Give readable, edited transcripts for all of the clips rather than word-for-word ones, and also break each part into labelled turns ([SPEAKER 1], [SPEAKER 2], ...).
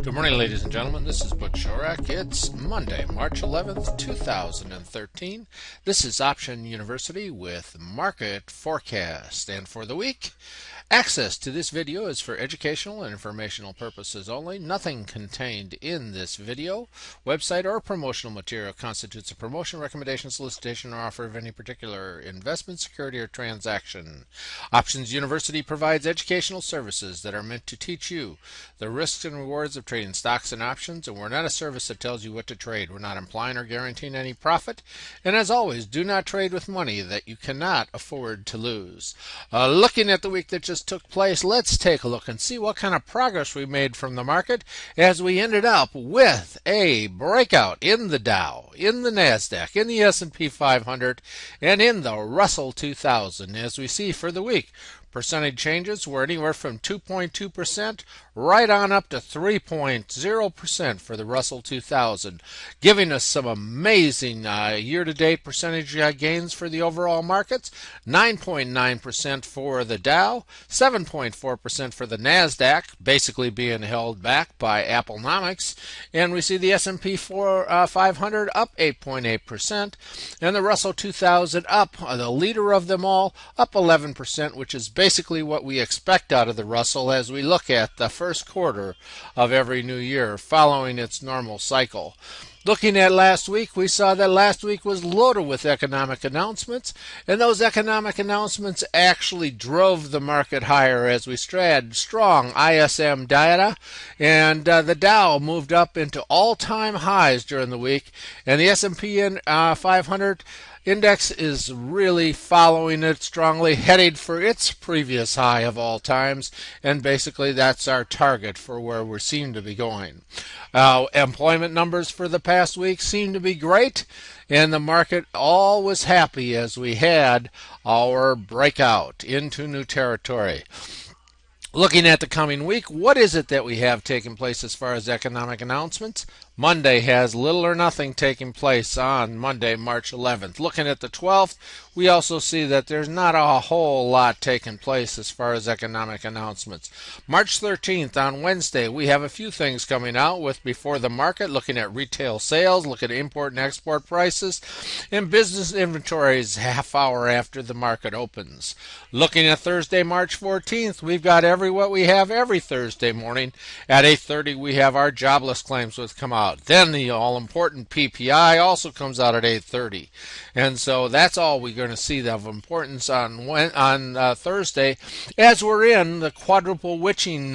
[SPEAKER 1] Good morning, ladies and gentlemen. This is Butch Shorak. It's Monday, March 11th, 2013. This is Option University with Market Forecast. And for the week, access to this video is for educational and informational purposes only. Nothing contained in this video, website, or promotional material constitutes a promotion, recommendation, solicitation, or offer of any particular investment, security, or transaction. Options University provides educational services that are meant to teach you the risks and rewards of trading stocks and options, and we're not a service that tells you what to trade. We're not implying or guaranteeing any profit, and as always, do not trade with money that you cannot afford to lose. Looking at the week that just took place, let's take a look and see what kind of progress we made from the market as we ended up with a breakout in the Dow, in the NASDAQ, in the S&P 500, and in the Russell 2000. As we see for the week, percentage changes were anywhere from 2.2% right on up to 3.0% for the Russell 2000, giving us some amazing year-to-date percentage gains for the overall markets. 9.9% for the Dow, 7.4% for the NASDAQ, basically being held back by Applenomics, and we see the S&P 500 up 8.8%, and the Russell 2000 up, the leader of them all, up 11%, which is basically what we expect out of the Russell as we look at the first quarter of every new year following its normal cycle. Looking at last week, we saw that last week was loaded with economic announcements, and those economic announcements actually drove the market higher as we had strong ISM data, and the Dow moved up into all-time highs during the week, and the S&P 500 index is really following it strongly, headed for its previous high of all times, and basically that's our target for where we seem to be going. Employment numbers for the past week seem to be great, and the market all was happy as we had our breakout into new territory. Looking at the coming week, what is it that we have taking place as far as economic announcements? Monday has little or nothing taking place on Monday, March 11th. Looking at the 12th, we also see that there's not a whole lot taking place as far as economic announcements. March 13th, on Wednesday, we have a few things coming out with before the market, looking at retail sales, look at import and export prices, and business inventories half hour after the market opens. Looking at Thursday, March 14th, we've got what we have every Thursday morning. At 8:30, we have our jobless claims which come out. Then the all-important PPI also comes out at 8:30. And so that's all we're going to see of importance on Thursday, as we're in the quadruple witching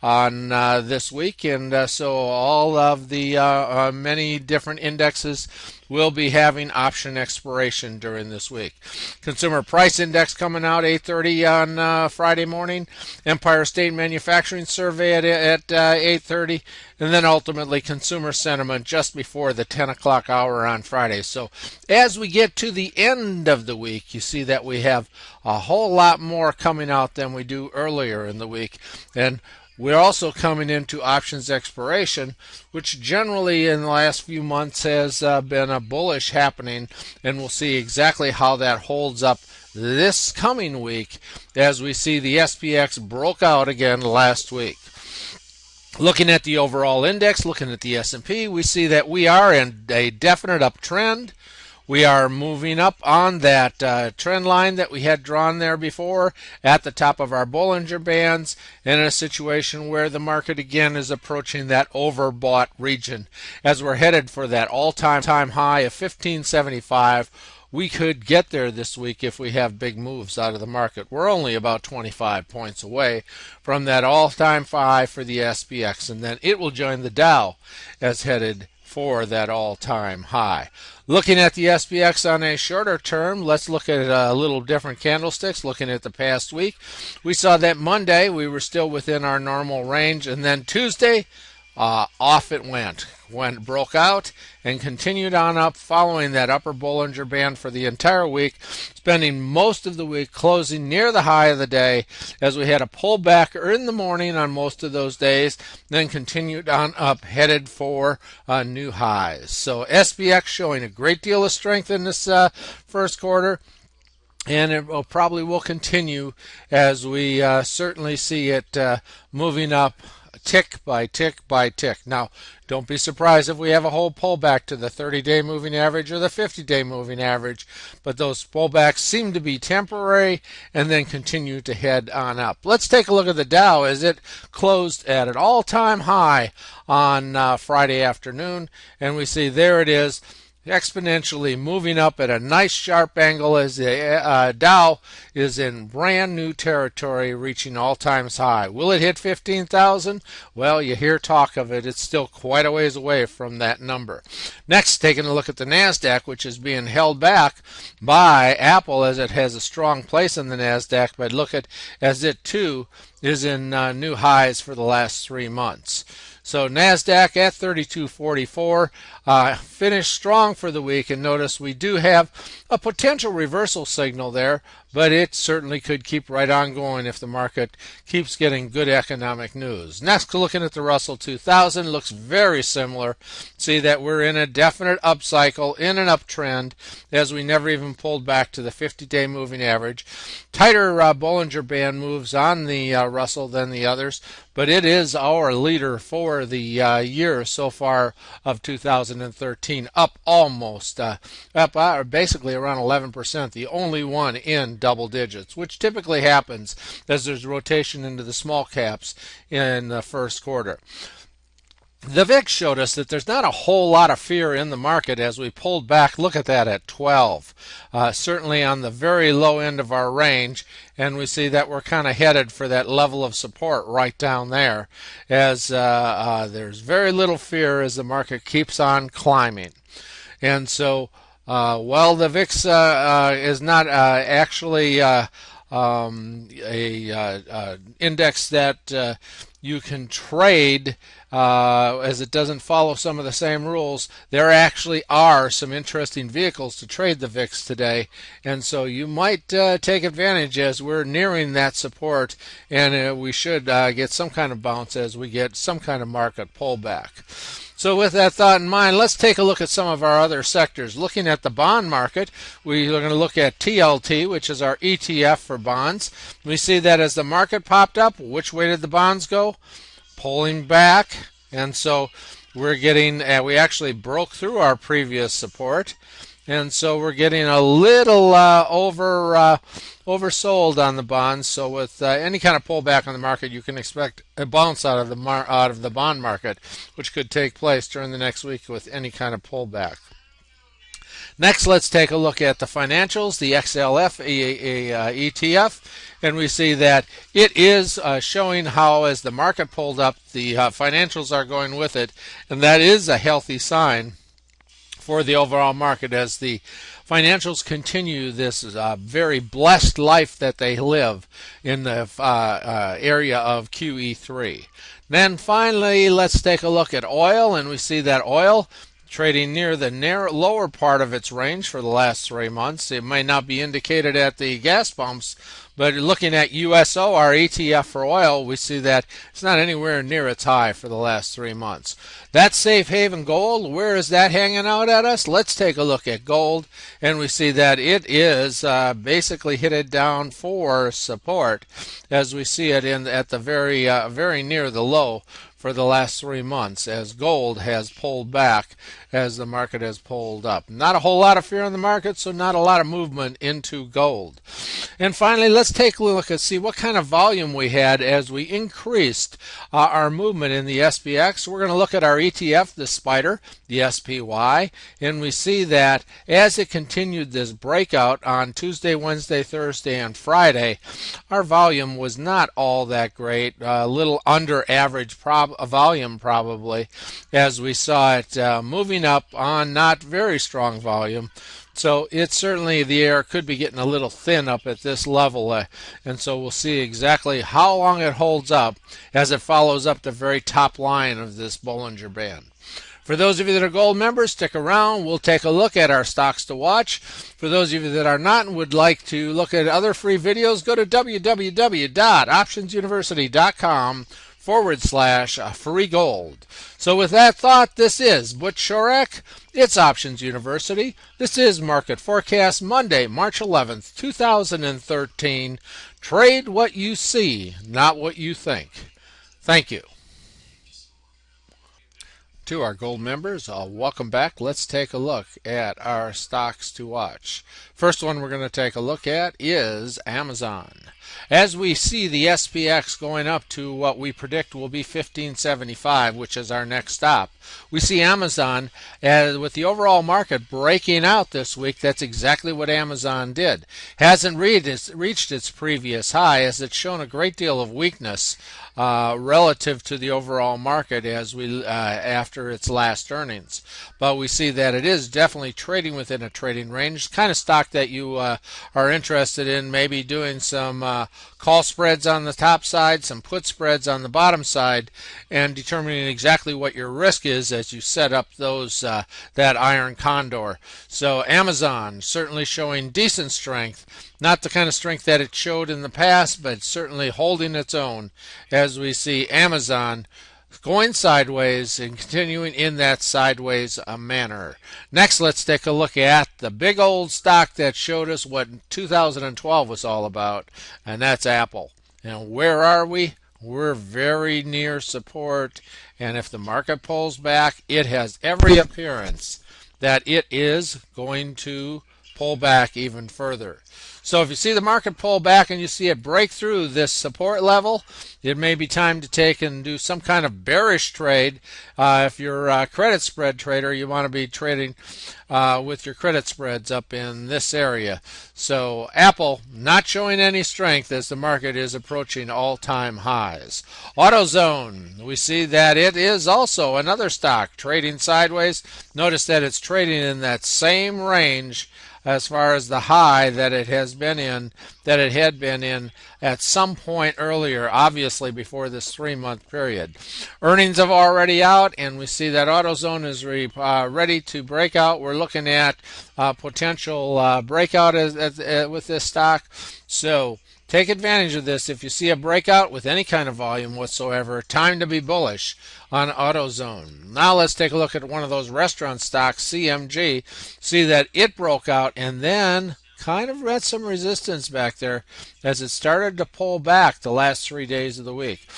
[SPEAKER 1] on this week, and so all of the many different indexes will be having option expiration during this week. Consumer Price Index coming out 8:30 on Friday morning. Empire State Manufacturing Survey at 8:30, and then ultimately Consumer Sentiment just before the 10 o'clock hour on Friday. So as we get to the end of the week, you see that we have a whole lot more coming out than we do earlier in the week, and we're also coming into options expiration, which generally in the last few months has been a bullish happening, and we'll see exactly how that holds up this coming week as we see the SPX broke out again last week. Looking at the overall index, looking at the S&P, we see that we are in a definite uptrend. We are moving up on that trend line that we had drawn there before at the top of our Bollinger Bands, and in a situation where the market again is approaching that overbought region. As we're headed for that all-time high of 1575, we could get there this week if we have big moves out of the market. We're only about 25 points away from that all-time high for the SPX, and then it will join the Dow as headed for that all-time high. Looking at the SPX on a shorter term, let's look at a little different candlesticks. Looking at the past week, we saw that Monday we were still within our normal range, and then Tuesday off it went. Broke out and continued on up following that upper Bollinger Band for the entire week, spending most of the week closing near the high of the day as we had a pullback in the morning on most of those days, then continued on up, headed for new highs. So SPX showing a great deal of strength in this first quarter, and it probably will continue as we certainly see it moving up tick by tick by tick. Now, don't be surprised if we have a whole pullback to the 30-day moving average or the 50-day moving average, but those pullbacks seem to be temporary and then continue to head on up. Let's take a look at the Dow as it closed at an all-time high on Friday afternoon, and we see there it is, exponentially moving up at a nice sharp angle as the Dow is in brand new territory, reaching all-time high. Will it hit 15,000? Well, you hear talk of it. It's still quite a ways away from that number. Next, taking a look at the NASDAQ, which is being held back by Apple as it has a strong place in the NASDAQ, but look at as it too is in new highs for the last 3 months. So NASDAQ at 3244 finished strong for the week, and notice we do have a potential reversal signal there, but it certainly could keep right on going if the market keeps getting good economic news. Next, looking at the Russell 2000, looks very similar. See that we're in a definite upcycle, in an uptrend, as we never even pulled back to the 50-day moving average. Tighter Bollinger Band moves on the Russell than the others, but it is our leader for the year so far of 2013, up almost, basically around 11%, the only one in double digits, which typically happens as there's rotation into the small caps in the first quarter. The VIX showed us that there's not a whole lot of fear in the market as we pulled back. Look at that at 12. Certainly on the very low end of our range, and we see that we're kind of headed for that level of support right down there as there's very little fear as the market keeps on climbing. And so while the VIX is not actually a index that you can trade as it doesn't follow some of the same rules, there actually are some interesting vehicles to trade the VIX today, and so you might take advantage as we're nearing that support, and we should get some kind of bounce as we get some kind of market pullback. So with that thought in mind, let's take a look at some of our other sectors. Looking at the bond market, we are going to look at TLT, which is our ETF for bonds. We see that as the market popped up, which way did the bonds go? Pulling back, and so we're getting, we actually broke through our previous support, and so we're getting a little oversold on the bonds. So with any kind of pullback on the market, you can expect a bounce out of the bond market, which could take place during the next week with any kind of pullback. Next, let's take a look at the financials, the XLF ETF, and we see that it is showing how as the market pulled up, the financials are going with it, and that is a healthy sign for the overall market as the financials continue this very blessed life that they live in the area of QE3. Then finally, let's take a look at oil, and we see that oil trading near the lower part of its range for the last 3 months. It may not be indicated at the gas pumps, but looking at USO, our ETF for oil, we see that it's not anywhere near its high for the last 3 months. That safe haven gold, where is that hanging out at us? Let's take a look at gold, and we see that it is basically headed down for support as we see it at the very near the low for the last 3 months as gold has pulled back as the market has pulled up. Not a whole lot of fear in the market, so not a lot of movement into gold. And finally, let's take a look and see what kind of volume we had as we increased our movement in the SPX. We're going to look at our ETF, the Spider, the SPY, and we see that as it continued this breakout on Tuesday, Wednesday, Thursday, and Friday, our volume was not all that great, a little under average volume probably, as we saw it moving up on not very strong volume. So it's certainly, the air could be getting a little thin up at this level, and so we'll see exactly how long it holds up as it follows up the very top line of this Bollinger Band. For those of you that are gold members, stick around. We'll take a look at our stocks to watch. For those of you that are not and would like to look at other free videos, go to www.optionsuniversity.com/free gold. So with that thought, this is Butch Shorek. It's Options University. This is Market Forecast, Monday, March 11th, 2013. Trade what you see, not what you think. Thank you. To our gold members, welcome back. Let's take a look at our stocks to watch. First one we're going to take a look at is Amazon. As we see the SPX going up to what we predict will be 1575, which is our next stop, we see Amazon, with the overall market breaking out this week. That's exactly what Amazon did. Hasn't reached its previous high, as it's shown a great deal of weakness relative to the overall market as we after its last earnings. But we see that it is definitely trading within a trading range. It's kind of stock that you are interested in, maybe doing some call spreads on the top side, some put spreads on the bottom side, and determining exactly what your risk is as you set up those that iron condor. So Amazon certainly showing decent strength. Not the kind of strength that it showed in the past, but certainly holding its own as we see Amazon going sideways and continuing in that sideways manner. Next, let's take a look at the big old stock that showed us what 2012 was all about, and that's Apple. And where are we? We're very near support, and if the market pulls back, it has every appearance that it is going to pull back even further. So if you see the market pull back and you see it break through this support level, it may be time to take and do some kind of bearish trade. If you're a credit spread trader, you want to be trading with your credit spreads up in this area. So Apple not showing any strength as the market is approaching all-time highs. AutoZone, we see that it is also another stock trading sideways. Notice that it's trading in that same range as far as the high that it had been in at some point earlier, obviously before this 3-month period. Earnings have already out, and we see that AutoZone is ready to break out. We're looking at potential breakout with this stock. So take advantage of this. If you see a breakout with any kind of volume whatsoever, time to be bullish on AutoZone. Now let's take a look at one of those restaurant stocks, CMG. See that it broke out and then kind of met some resistance back there as it started to pull back the last 3 days of the week.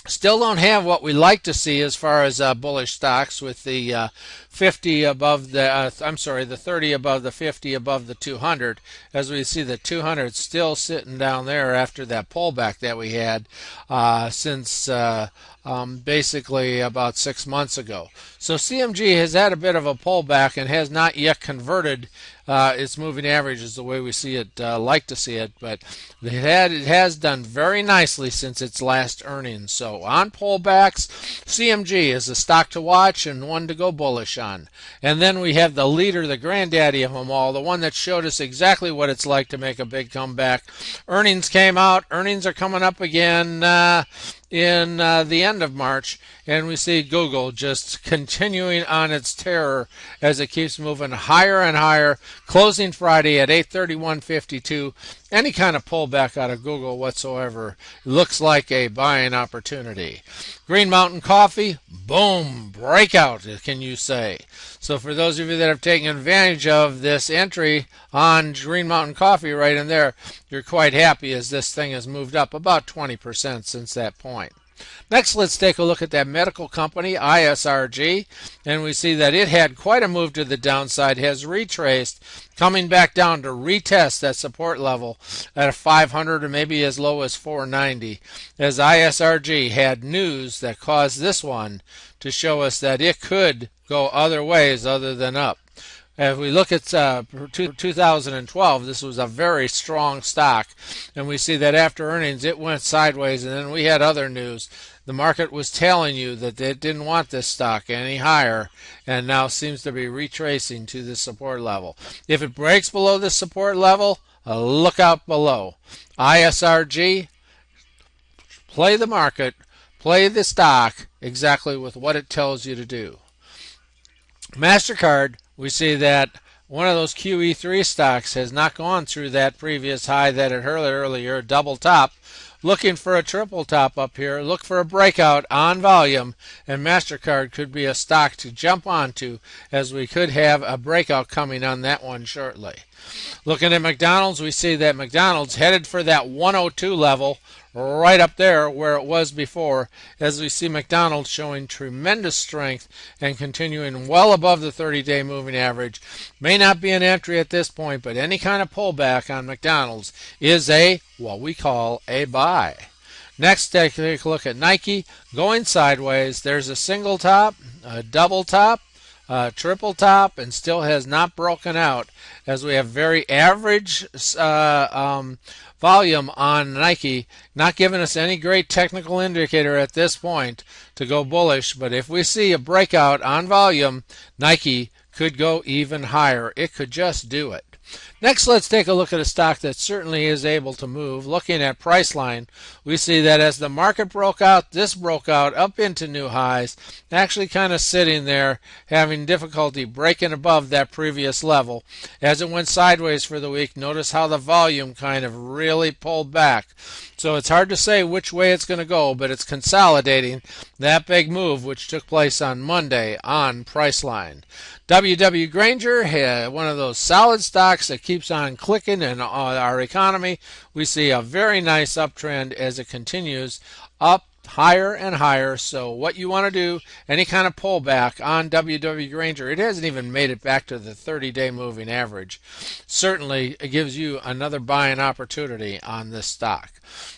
[SPEAKER 1] Still don't have what we like to see as far as bullish stocks, with the 50 above the the 30 above the 50 above the 200, as we see the 200 still sitting down there after that pullback that we had since basically about 6 months ago. So CMG has had a bit of a pullback and has not yet converted its moving averages the way we see it, like to see it, but it has done very nicely since its last earnings. So on pullbacks, CMG is a stock to watch and one to go bullish on. And then we have the leader, the granddaddy of them all, the one that showed us exactly what it's like to make a big comeback. Earnings came out. Earnings are coming up again in the end of March, and we see Google just continuing on its terror as it keeps moving higher and higher, closing Friday at 831.52. Any kind of pullback out of Google whatsoever looks like a buying opportunity. Green Mountain Coffee, boom, breakout, can you say. So for those of you that have taken advantage of this entry on Green Mountain Coffee right in there, you're quite happy as this thing has moved up about 20% since that point. Next, let's take a look at that medical company, ISRG, and we see that it had quite a move to the downside, has retraced, coming back down to retest that support level at a 500 or maybe as low as 490, as ISRG had news that caused this one to show us that it could go other ways other than up. If we look at 2012, this was a very strong stock, and we see that after earnings it went sideways, and then we had other news. The market was telling you that it didn't want this stock any higher, and now seems to be retracing to the support level. If it breaks below the support level, look out below. ISRG, play the market, play the stock exactly with what it tells you to do. MasterCard, we see that one of those QE3 stocks has not gone through that previous high that it hurled earlier, double top. Looking for a triple top up here. Look for a breakout on volume, and MasterCard could be a stock to jump onto, as we could have a breakout coming on that one shortly. Looking at McDonald's, we see that McDonald's headed for that 102 level right up there where it was before, as we see McDonald's showing tremendous strength and continuing well above the 30-day moving average. May not be an entry at this point, but any kind of pullback on McDonald's is what we call a buy. Next, take a look at Nike going sideways. There's a single top, a double top, triple top, and still has not broken out, as we have very average volume on Nike, not giving us any great technical indicator at this point to go bullish. But if we see a breakout on volume, Nike could go even higher. It could just do it. Next, let's take a look at a stock that certainly is able to move. Looking at Priceline, we see that as the market broke out, this broke out up into new highs, actually kind of sitting there, having difficulty breaking above that previous level. As it went sideways for the week, notice how the volume kind of really pulled back. So it's hard to say which way it's going to go, but it's consolidating that big move which took place on Monday on Priceline. W.W. Granger had one of those solid stocks that keeps on clicking in our economy. We see a very nice uptrend as it continues up higher and higher. So what you want to do, any kind of pullback on W.W. Granger, it hasn't even made it back to the 30-day moving average. Certainly it gives you another buying opportunity on this stock.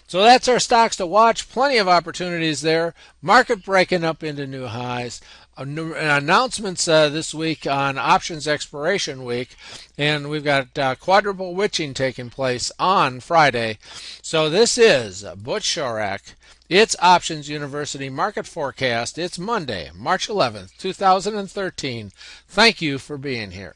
[SPEAKER 1] So that's our stocks to watch. Plenty of opportunities there. Market breaking up into new highs. Announcements this week on options expiration week, and we've got quadruple witching taking place on Friday. So this is Butch Shorak. It's Options University Market Forecast. It's Monday, March 11th, 2013. Thank you for being here.